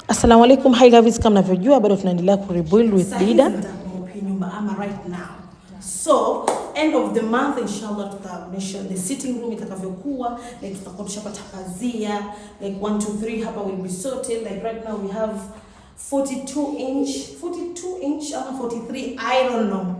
Assalamu alaikum, hi lovies, kama mnavyojua bado tunaendelea kurebuild with Dida. Right now. So end of the month inshallah tutaonyesha the sitting room itakavyokuwa, like tutakuwa tushapata pazia, like 1 2 3 hapa will be sorted. Like right now we have 42 inch ama 43, I don't know.